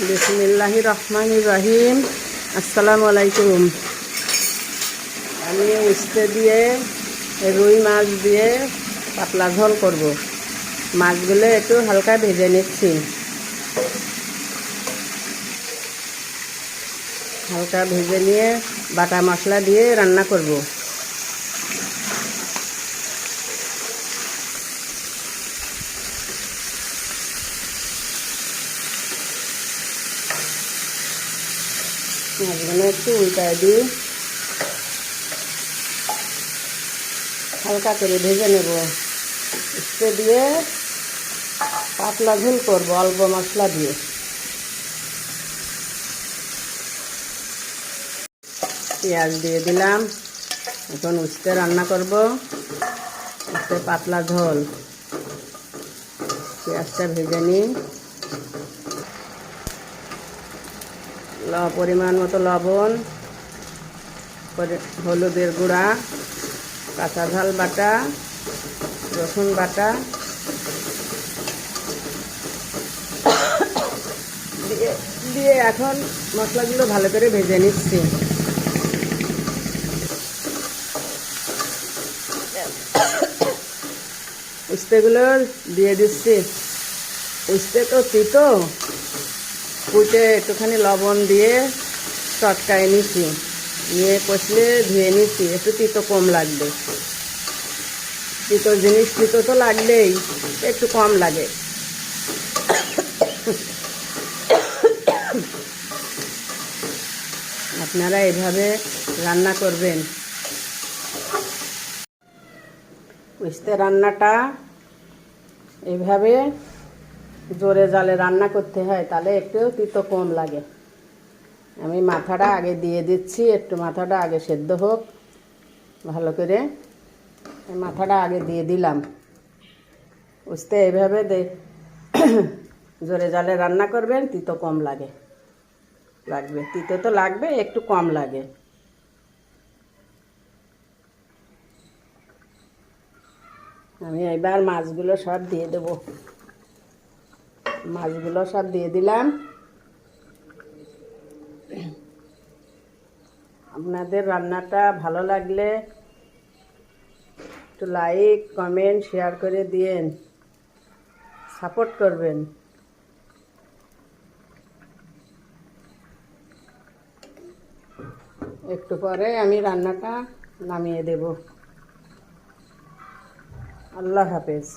বিসমিল্লাহির রহমানির রহিম। আসসালামু আলাইকুম। আমি উস্তে দিয়ে রুই মাছ দিয়ে পাতলা ঝোল করব। মাছগুলো একটু হালকা ভেজে নিচ্ছি। হালকা ভেজে নিয়ে বাটা মশলা দিয়ে রান্না করব। মাছগুলো একটু উল্টায় দিই, হালকা করে ভেজে নেব। উস্তে দিয়ে পাতলা ঝোল করব অল্প মশলা দিয়ে। পেঁয়াজ দিয়ে দিলাম। এখন উস্তে রান্না করব, উস্তে পাতলা ঝোল। পেঁয়াজটা ভেজে নিই। পরিমাণ মতো লবণ, হলুদের গুঁড়া, কাঁচা ঝাল বাটা, রসুন বাটা দিয়ে এখন মশলাগুলো ভালো করে ভেজে নিচ্ছি। উস্তেগুলো দিয়ে দিচ্ছি। উস্তে তো তিতো, কুটে একটুখানি লবণ দিয়ে চটকায় নিচ্ছি, নিয়ে কষলে ধুয়ে নিচ্ছি। একটু তিতো কম লাগবে। তিতো জিনিস তিতো তো লাগবেই, একটু কম লাগে। আপনারা এভাবে রান্না করবেন। উস্তে রান্নাটা এভাবে জোরে জালে রান্না করতে হয়, তাহলে একটু তিতো কম লাগে। আমি মাথাটা আগে দিয়ে দিচ্ছি, একটু মাথাটা আগে সেদ্ধ হোক ভালো করে। মাথাটা আগে দিয়ে দিলাম। উস্তে এইভাবে জোরে জালে রান্না করবেন, তিতো কম লাগবে। তিতো তো লাগবে, একটু কম লাগে। আমি এবার মাছগুলো সব দিয়ে দেব। মাছগুলো সব দিয়ে দিলাম। আপনাদের রান্নাটা ভালো লাগলে একটু লাইক, কমেন্ট, শেয়ার করে দিয়েন, সাপোর্ট করবেন। একটু পরে আমি রান্নাটা নামিয়ে দেব। আল্লাহ হাফেজ।